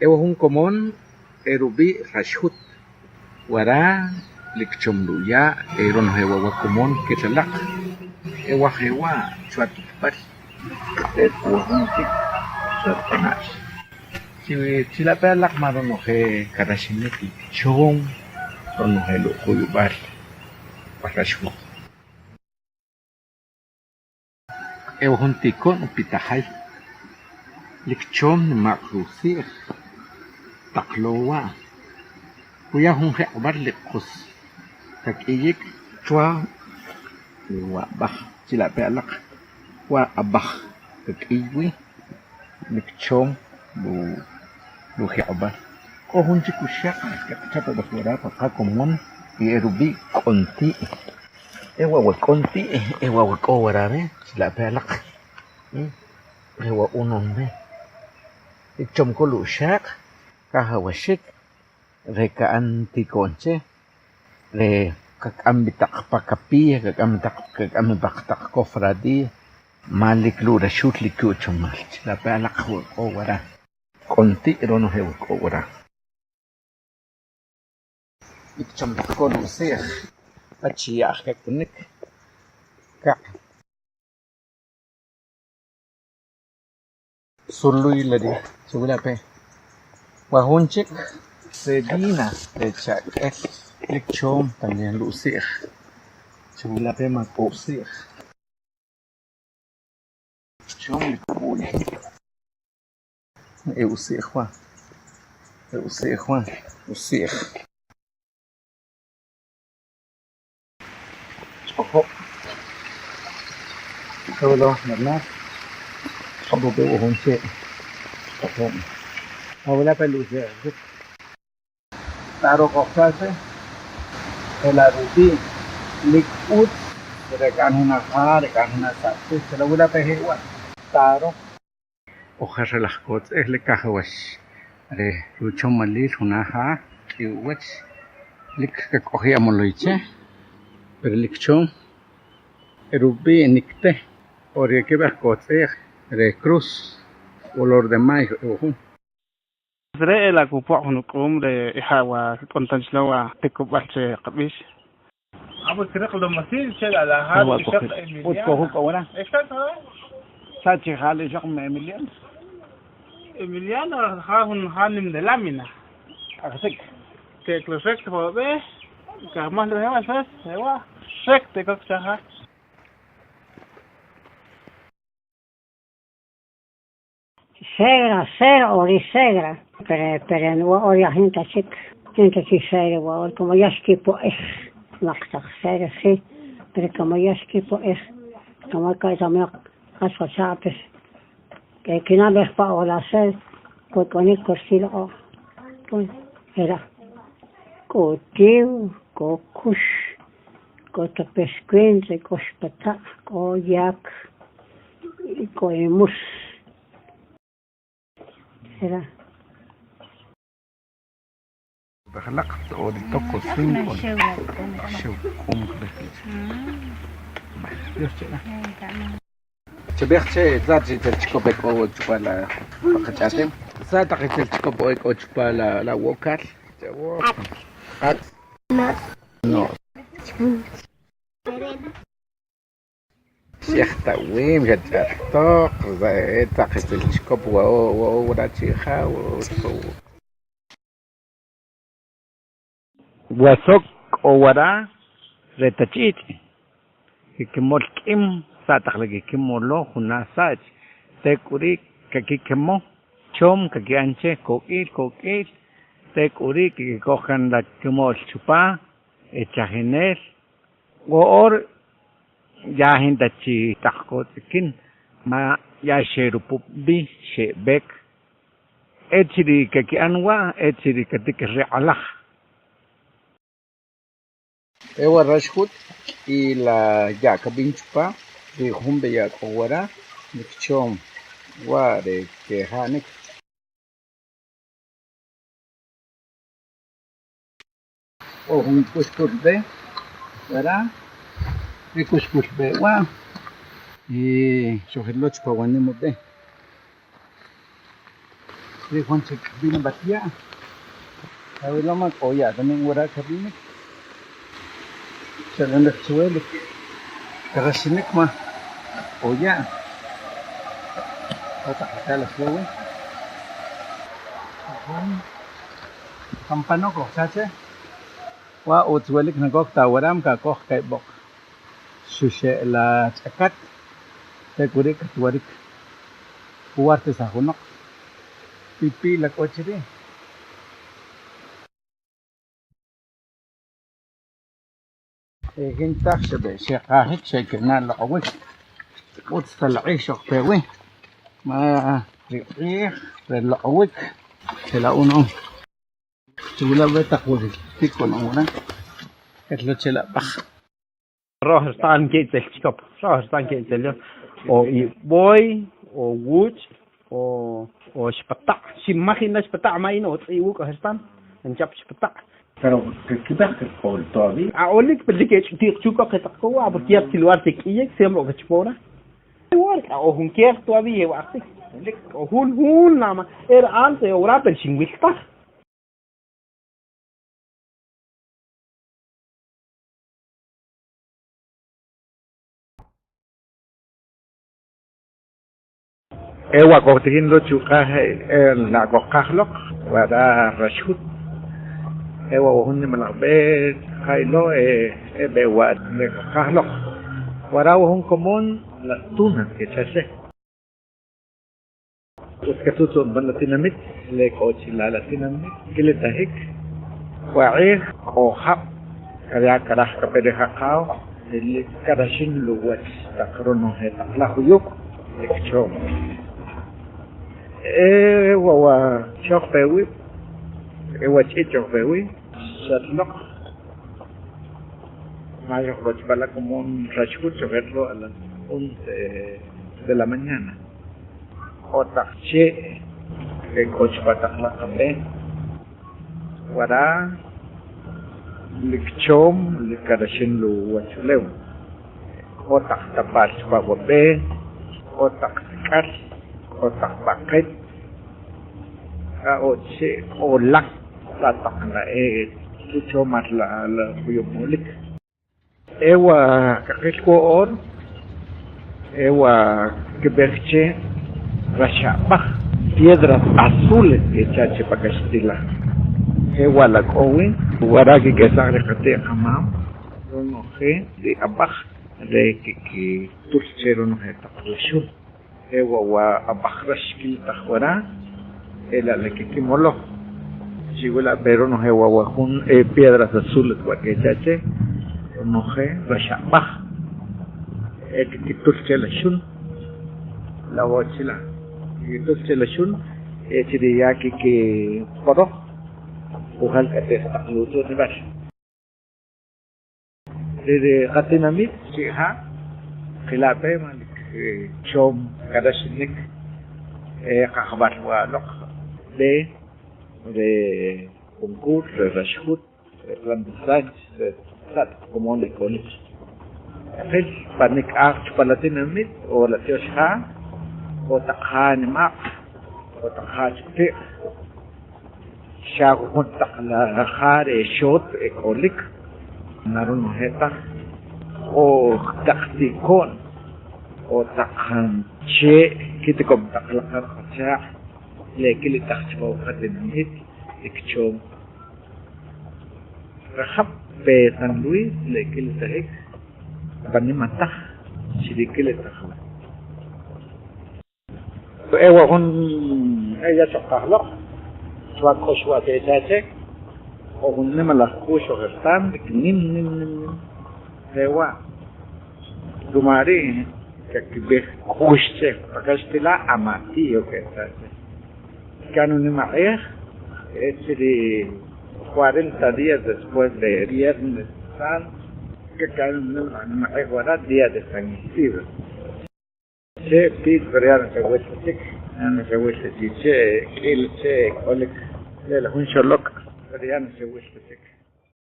Ewa un común erubi rashut. Wara likchumluya eron hewa común que chalak. Ewa hewa chuatupal. Ewa un tik chuatanash. Si la pea lak marono he karashineki chong rono he lo kuyubal. Parashut. Ewa un tikon upitahay. Likchom makrusir. Taklowa. Kuya hun he abar likus. Kakiyik chua wa bah sila pelak wa abah kakiwi likchom bu he abar ko hun chikusyak chapa basura pa komon ierubi konti ewa wa konti ewa wa kowarabe sila pelak ewa unombe likchom ko lusyak kahawashik reka antikonche re kakambitak pakapi kakambak kofradi malik lura shoot likuchumal la palak ko wara konti rono he ko wara ikcham ko no se achia ka kunik ka sului ladi sula pe wa hunchik sedina de chak likchom también lucir según la pema posir chom likbul usir juan usir ojo todo normal como que un che ojo ahora peluche taro cofrase el arubi likut rekan huna ha rekan huna satu selawula pehewa taro ojar las cosas es le cajawash re lucho malil huna ha iwach lik ka kohia moloiche pero likchom erubi nikte or que ver cosas re cruz color de mayo زرع لا كوبا هنقوم لإحاوة كونتنشلوا تكوبات قبيش أبو سرق لمسير شل على هذا الشق إميليان وتكوهك أولا إيش كان هذا؟ ساتي خالي شق إميليان إميليان هانم دلامينا أخذك كيكلو سكت هو به كمان له هوا فاس هوا سكت كوك شها Segra, ori segra. Pero no oria gente sí segra, o como ya esquipo es, nakta segra sí, pero como ya esquipo es, como que también caso chapes, que no ves pa o la ser, pues con el costilo, pues era, cotiu, cocush, coto pesquense, cospata, coyak, coemus. Era. بخلقت وديتوكو سينكو شو كوم تبيخشي زاتي تلتشكو بيك او تشبالا فقطاتم زاتي تلتشكو بيك او تشبالا لا ووكال ات نو شيخ تويم جاتوق زايتا تلتشكو و راتشيخا و wasok o wara retachit kikimol kim satakle kimolo huna sach tekuri kakikemo chom kakianche kokil tekuri kikojan la kimol chupa echajenel or ya hintachi takotkin ma ya sherupu bi shebek echiri kakianwa echiri katikre alah Ewa rashut y la yaca binchupa de humbe ya kowara nikchom wa de kehanik o hun kushkurbe wara e kushkurbe wa y shohirlo chupa wanimo be de Juan se vino batía. A ver, lama, oya, también guarda cabine. Se le anda suelo. Karasinek ma. Oya. Otak kita las luego. Kampano ko, chache. Wa utsuelik na kok tawaram ka kok kay bok. Sushe la chakat. Te kurik atwarik. Kuwarte sa hunok. Pipi la kochiri. Hintak shabe shekahik shekena la awik. Utstalaki shokpewi. Ma riqih la awik. Sila uno. Sula betak wuli. Tikon una. Ketlo sila pak. راه ستان كيت الكتاب راه ستان كيت له او بوي او ووت او شبطع شي ما خينا شبطع ما ينو تصيوك هستان نجاب شبطع Pero kita ke kol tobi. اقول لك بدك تشوكا كتقوا ابو كيف تلوارتك ايه سيمرو كتشبونا ورك او هم كيف توبي وقتك لك هون نعم الان تورا بالشين ويكتا Ewa kotikin lo chuka la kokakhlok wada rashut. Ewa wahun ni malakbe kailo bewa le kokakhlok. Wada wahun komon la tuna que chase. Uskatuto ban latinamit le kochi la latinamit kile tahik. Wa'ih o hap kaya karah kapede hakao le karashin luwat takrono he taklahuyuk lekchom. Ewa chok pewi, ewa chok pewi, satlok. Mayo coche para como un rascucho verlo a las 11 de la mañana. Otra che, que coche para la café. Guará, licchom, licarachin lu wachuleu. Otra tapas para bobe, otra car. Otak paket oche olak tatak na tucho matla la kuyumulik ewa kakitko on ewa keberche rashapa piedras azules que chache pakastila ewa la kowi waragi gesare kate kamam no he de abach de que turchero no he taplashu ewa wa abakhrash kil takhwara ela le que kimolo sigula pero no ewa wa hun piedras azules wa que chache no he rashabah que turchela shun la wachila que turchela shun chiri ya que poro ujal que te luto de bash de qatinamit ha khilafe malik شوم كداشنك قخبات ولق de concurs de rashut randisans sat como le conis el panik art palatinamit o la tiosha o takhan mak o takhat te shago takla khare shot ekolik narun heta o taktikon o takhan che kita kom taklakar khacha lekili takhchbo khatinamit ikchom rahab be San Luis lekili tahik bani matah sidikili takhla to ewa hun aya chaqahlaq swa khoshwa te chache o hun ne mala khosho gestan nim ewa dumari que ve justo pakastila amati o que tal كانوا نمعيه de 40 días después de Viernes Santo que كانوا نمعيه ورا día de San Isidro che pit veriano se vuelve انا سويت شيء كل شيء اقول لك لا لا هون شلوك veriano se vuelve